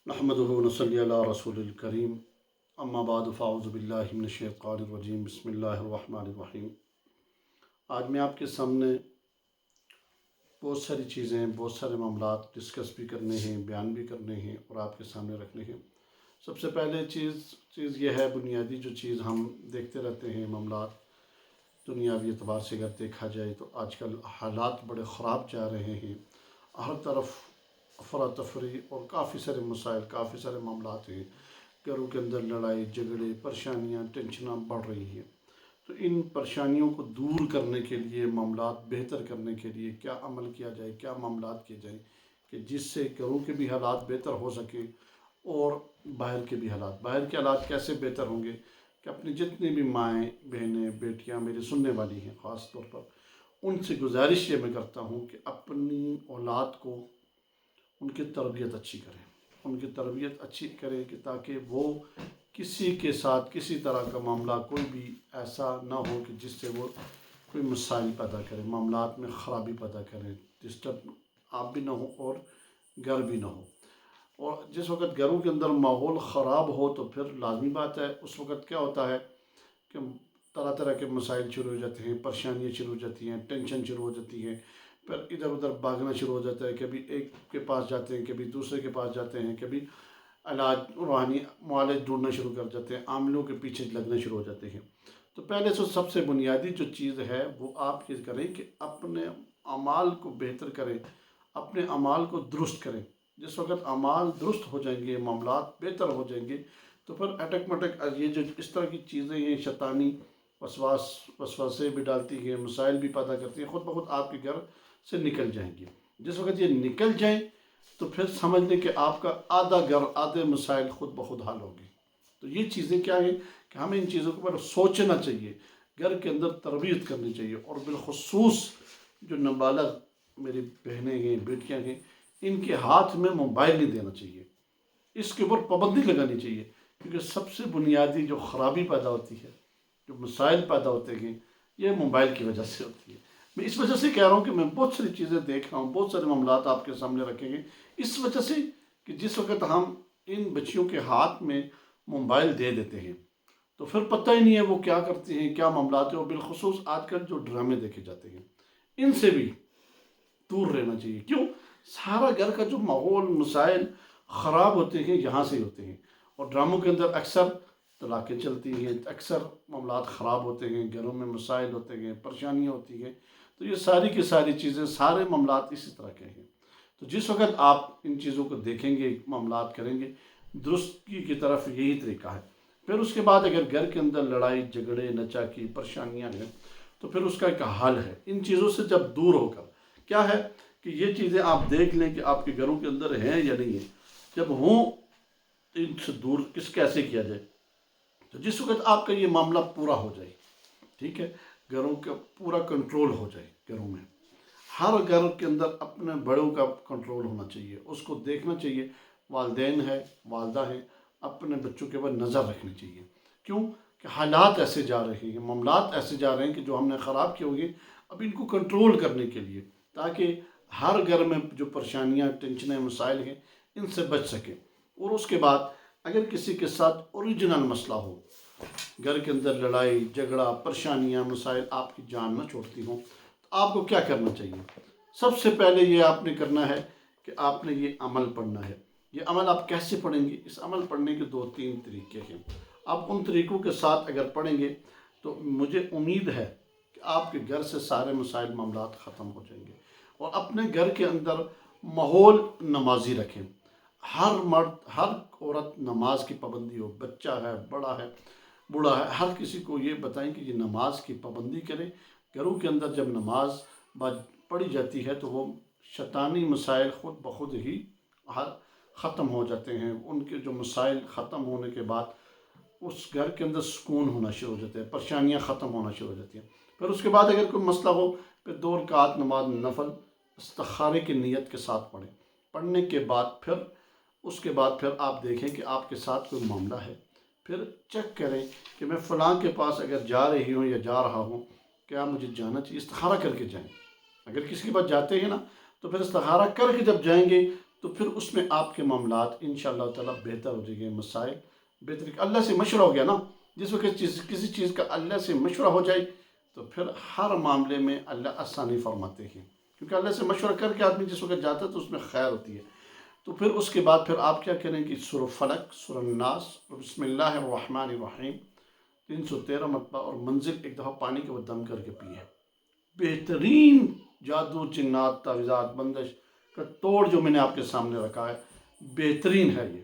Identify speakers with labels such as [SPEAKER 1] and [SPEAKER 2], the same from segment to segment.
[SPEAKER 1] نحمدہ و نصلی علی رسول الکریم اما بعد فاعوذ باللہ من الشیطان الرجیم بسم اللہ الرحمن الرحیم۔ آج میں آپ کے سامنے بہت ساری چیزیں، بہت سارے معاملات ڈسکس بھی کرنے ہیں، بیان بھی کرنے ہیں اور آپ کے سامنے رکھنے ہیں۔ سب سے پہلے چیز یہ ہے، بنیادی جو چیز ہم دیکھتے رہتے ہیں معاملات دنیاوی اعتبار سے اگر دیکھا جائے تو آج کل حالات بڑے خراب جا رہے ہیں۔ ہر طرف افراتفری اور کافی سارے مسائل، کافی سارے معاملات ہیں۔ گھروں کے اندر لڑائی جھگڑے، پریشانیاں، ٹینشناں بڑھ رہی ہیں۔ تو ان پریشانیوں کو دور کرنے کے لیے، معاملات بہتر کرنے کے لیے کیا عمل کیا جائے، کیا معاملات کیے جائیں کہ جس سے گھروں کے بھی حالات بہتر ہو سکے اور باہر کے بھی حالات۔ باہر کے حالات کیسے بہتر ہوں گے کہ اپنی جتنی بھی مائیں، بہنیں، بیٹیاں میری سننے والی ہیں، خاص طور پر ان سے گزارش یہ میں کرتا ہوں کہ اپنی اولاد کو ان کی تربیت اچھی کریں، ان کی تربیت اچھی کریں کہ تاکہ وہ کسی کے ساتھ کسی طرح کا معاملہ کوئی بھی ایسا نہ ہو کہ جس سے وہ کوئی مسائل پیدا کرے، معاملات میں خرابی پیدا کریں، ڈسٹرب آپ بھی نہ ہو اور گھر بھی نہ ہو۔ اور جس وقت گھروں کے اندر ماحول خراب ہو تو پھر لازمی بات ہے، اس وقت کیا ہوتا ہے کہ طرح طرح کے مسائل شروع ہو جاتے ہیں، پریشانیاں شروع ہو جاتی ہیں، ٹینشن شروع ہو جاتی ہے، پھر ادھر ادھر بھاگنا شروع ہو جاتا ہے۔ کبھی ایک کے پاس جاتے ہیں، کبھی دوسرے کے پاس جاتے ہیں، کبھی علاج روحانی معالج ڈھونڈنا شروع کر جاتے ہیں، عاملوں کے پیچھے لگنا شروع ہو جاتے ہیں۔ تو پہلے سے سب سے بنیادی جو چیز ہے وہ آپ یہ کریں کہ اپنے اعمال کو بہتر کریں، اپنے اعمال کو درست کریں۔ جس وقت اعمال درست ہو جائیں گے، معاملات بہتر ہو جائیں گے تو پھر آٹومیٹک یہ جو اس طرح کی چیزیں ہیں، شیطانی وسوسے بھی ڈالتی ہیں، مسائل بھی پیدا کرتی ہیں، خود بخود آپ کے گھر سے نکل جائیں گے۔ جس وقت یہ نکل جائیں تو پھر سمجھ لیں کہ آپ کا آدھا گھر، آدھے مسائل خود بخود حل ہوگی۔ تو یہ چیزیں کیا ہیں کہ ہمیں ان چیزوں کے بارے سوچنا چاہیے، گھر کے اندر تربیت کرنی چاہیے، اور بالخصوص جو نابالغ میری بہنیں ہیں، بیٹیاں ہیں، ان کے ہاتھ میں موبائل نہیں دینا چاہیے، اس کے اوپر پابندی لگانی چاہیے، کیونکہ سب سے بنیادی جو خرابی پیدا ہوتی ہے، جو مسائل پیدا ہوتے ہیں، یہ موبائل کی وجہ سے ہوتی ہے۔ میں اس وجہ سے کہہ رہا ہوں کہ میں بہت ساری چیزیں دیکھ رہا ہوں، بہت سارے معاملات آپ کے سامنے رکھیں گے، اس وجہ سے کہ جس وقت ہم ان بچیوں کے ہاتھ میں موبائل دے دیتے ہیں تو پھر پتہ ہی نہیں ہے وہ کیا کرتے ہیں، کیا معاملات ہیں۔ اور بالخصوص آج کل جو ڈرامے دیکھے جاتے ہیں، ان سے بھی دور رہنا چاہیے۔ کیوں؟ سارا گھر کا جو ماحول، مسائل خراب ہوتے ہیں یہاں سے ہوتے ہیں، اور ڈراموں کے اندر اکثر طلاقیں چلتی ہیں، اکثر معاملات خراب ہوتے ہیں، گھروں میں مسائل ہوتے ہیں، پریشانیاں ہوتی ہیں۔ تو یہ ساری کی ساری چیزیں، سارے معاملات اسی طرح کے ہیں۔ تو جس وقت آپ ان چیزوں کو دیکھیں گے، معاملات کریں گے، درستی کی طرف یہی طریقہ ہے۔ پھر اس کے بعد اگر گھر کے اندر لڑائی جھگڑے، نچاکی، پریشانیاں ہیں تو پھر اس کا ایک حل ہے۔ ان چیزوں سے جب دور ہو کر کیا ہے کہ یہ چیزیں آپ دیکھ لیں کہ آپ کے گھروں کے اندر ہیں یا نہیں ہیں، جب ہوں ان سے دور کیسے کیا جائے۔ تو جس وقت آپ کا یہ معاملہ پورا ہو جائے، ٹھیک ہے، گھروں کا پورا کنٹرول ہو جائے، گھروں میں ہر گھر کے اندر اپنے بڑوں کا کنٹرول ہونا چاہیے، اس کو دیکھنا چاہیے، والدین ہے، والدہ ہے، اپنے بچوں کے اوپر نظر رکھنی چاہیے۔ کیوں کہ حالات ایسے جا رہے ہیں، معاملات ایسے جا رہے ہیں کہ جو ہم نے خراب کیے ہوئے، اب ان کو کنٹرول کرنے کے لیے، تاکہ ہر گھر میں جو پریشانیاں، ٹینشنیں، مسائل ہیں، ان سے بچ سکیں۔ اور اس کے بعد اگر کسی کے ساتھ اوریجنل مسئلہ ہو، گھر کے اندر لڑائی جھگڑا، پریشانیاں، مسائل آپ کی جان نہ چھوڑتی ہوں، تو آپ کو کیا کرنا چاہیے؟ سب سے پہلے یہ آپ نے کرنا ہے کہ آپ نے یہ عمل پڑھنا ہے۔ یہ عمل آپ کیسے پڑھیں گے؟ اس عمل پڑھنے کے 2-3 طریقے ہیں۔ آپ ان طریقوں کے ساتھ اگر پڑھیں گے تو مجھے امید ہے کہ آپ کے گھر سے سارے مسائل، معاملات ختم ہو جائیں گے۔ اور اپنے گھر کے اندر ماحول نمازی رکھیں، ہر مرد، ہر عورت نماز کی پابندی ہو، بچہ ہے، بڑا ہے، بوڑھا ہے، ہر کسی کو یہ بتائیں کہ یہ نماز کی پابندی کریں۔ گھروں کے اندر جب نماز پڑھی جاتی ہے تو وہ شیطانی مسائل خود بخود ہی ختم ہو جاتے ہیں۔ ان کے جو مسائل ختم ہونے کے بعد اس گھر کے اندر سکون ہونا شروع ہو جاتا ہے، پریشانیاں ختم ہونا شروع ہو جاتی ہیں۔ پھر اس کے بعد اگر کوئی مسئلہ ہو، پھر 2 رکعت نماز نفل استخارے کی نیت کے ساتھ پڑھیں۔ پڑھنے کے بعد پھر آپ دیکھیں کہ آپ کے ساتھ کوئی معاملہ ہے، پھر چیک کریں کہ میں فلاں کے پاس اگر جا رہی ہوں یا جا رہا ہوں، کیا مجھے جانا چاہیے؟ استخارہ کر کے جائیں۔ اگر کسی کے پاس جاتے ہیں نا تو پھر استخارہ کر کے جب جائیں گے تو پھر اس میں آپ کے معاملات انشاءاللہ تعالیٰ بہتر ہو جائیں گے، مسائل بہتر، اللہ سے مشورہ ہو گیا نا، جس وقت کسی چیز کا اللہ سے مشورہ ہو جائے تو پھر ہر معاملے میں اللہ آسانی فرماتے ہیں، کیونکہ اللہ سے مشورہ کر کے آدمی جس وقت جاتا ہے تو اس میں خیر ہوتی ہے۔ تو پھر اس کے بعد پھر آپ کیا کریں کہ سورہ فلق، سورہ الناس اور بسم اللہ الرحمن الرحیم 313 مرتبہ، اور منزل ایک دفعہ پانی کے وہ دم کر کے پیے۔ بہترین جادو، جنات، تعویذات، بندش کا توڑ جو میں نے آپ کے سامنے رکھا ہے، بہترین ہے یہ،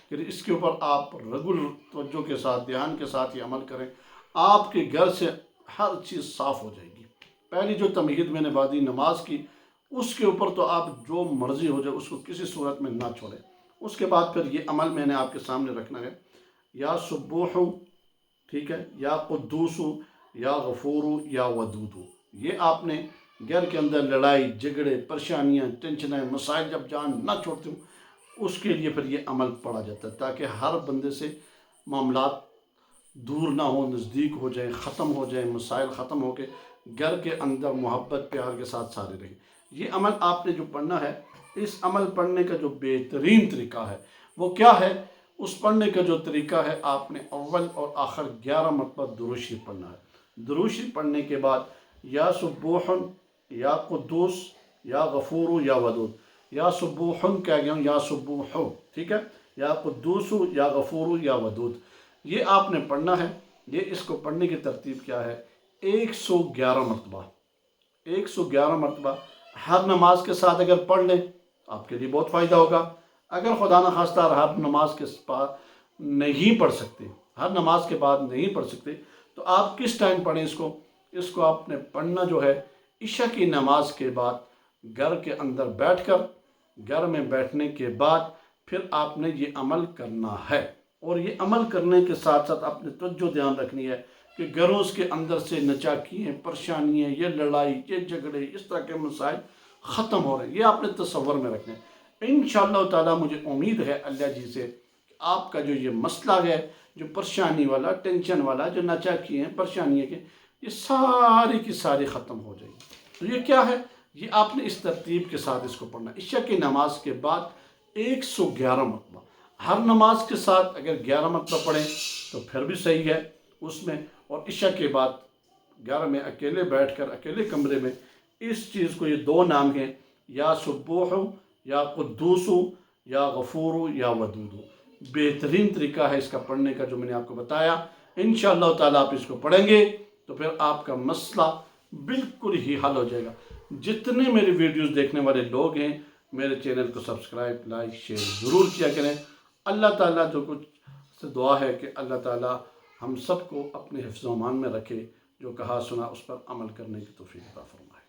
[SPEAKER 1] کہ اس کے اوپر آپ ریگولر توجہ کے ساتھ، دھیان کے ساتھ یہ عمل کریں، آپ کے گھر سے ہر چیز صاف ہو جائے گی۔ پہلی جو تمہید میں نے بعدی نماز کی، اس کے اوپر تو آپ جو مرضی ہو جائے اس کو کسی صورت میں نہ چھوڑیں۔ اس کے بعد پھر یہ عمل میں نے آپ کے سامنے رکھنا ہے، یا سبوح، ٹھیک ہے، یا قدوس، یا غفور، یا ودود۔ یہ آپ نے گھر کے اندر لڑائی جھگڑے، پریشانیاں، ٹینشنیں، مسائل جب جان نہ چھوڑتے ہوں، اس کے لیے پھر یہ عمل پڑھا جاتا ہے، تاکہ ہر بندے سے معاملات دور نہ ہو، نزدیک ہو جائیں، ختم ہو جائیں، مسائل ختم ہو کے گھر کے اندر محبت پیار کے ساتھ سارے رہیں۔ یہ عمل آپ نے جو پڑھنا ہے، اس عمل پڑھنے کا جو بہترین طریقہ ہے وہ کیا ہے؟ اس پڑھنے کا جو طریقہ ہے، آپ نے اول اور آخر 11 مرتبہ درود شریف پڑھنا ہے۔ درود شریف پڑھنے کے بعد یا سبوح، یا قدوس، یا غفور، یا ودود۔ یا سبوح کہہ گیا ہوں، یا سبوح، ٹھیک ہے، یا قدوس، یا غفور، یا ودود، یہ آپ نے پڑھنا ہے۔ یہ اس کو پڑھنے کی ترتیب کیا ہے؟ 111 مرتبہ، 111 مرتبہ ہر نماز کے ساتھ اگر پڑھ لیں آپ کے لیے بہت فائدہ ہوگا۔ اگر خدا نخواستہ ہر نماز کے بعد نہیں پڑھ سکتے، ہر نماز کے بعد نہیں پڑھ سکتے، تو آپ کس ٹائم پڑھیں اس کو آپ نے پڑھنا جو ہے عشاء کی نماز کے بعد، گھر کے اندر بیٹھ کر، گھر میں بیٹھنے کے بعد پھر آپ نے یہ عمل کرنا ہے۔ اور یہ عمل کرنے کے ساتھ ساتھ آپ نے توجہ دھیان رکھنی ہے کہ گھروں کے اندر سے نچاکیاں، پریشانیاں، یہ لڑائی، یہ جھگڑے، اس طرح کے مسائل ختم ہو رہے ہیں، یہ آپ نے تصور میں رکھنا ہے۔ انشاءاللہ تعالیٰ مجھے امید ہے اللہ جی سے کہ آپ کا جو یہ مسئلہ ہے، جو پریشانی والا، ٹینشن والا، جو نچاکی ہیں، پریشانیاں کے، یہ ساری کی ساری ختم ہو جائیں گی۔ تو یہ کیا ہے؟ یہ آپ نے اس ترتیب کے ساتھ اس کو پڑھنا ہے۔ عشاء کی نماز کے بعد 111 مرتبہ، ہر نماز کے ساتھ اگر 11 مرتبہ پڑھیں تو پھر بھی صحیح ہے اس میں۔ اور عشاء کے بعد گھر میں اکیلے بیٹھ کر، اکیلے کمرے میں، اس چیز کو، یہ دو نام ہیں، یا سبوح، یا قدوس، یا غفور، یا ودود، بہترین طریقہ ہے اس کا پڑھنے کا جو میں نے آپ کو بتایا۔ انشاءاللہ تعالیٰ آپ اس کو پڑھیں گے تو پھر آپ کا مسئلہ بالکل ہی حل ہو جائے گا۔ جتنے میری ویڈیوز دیکھنے والے لوگ ہیں، میرے چینل کو سبسکرائب، لائک، شیئر ضرور کیا کریں۔ اللہ تعالیٰ جو کچھ سے دعا ہے کہ اللہ تعالیٰ ہم سب کو اپنے حفظ و امان میں رکھے، جو کہا سنا اس پر عمل کرنے کی توفیق عطا فرمائے۔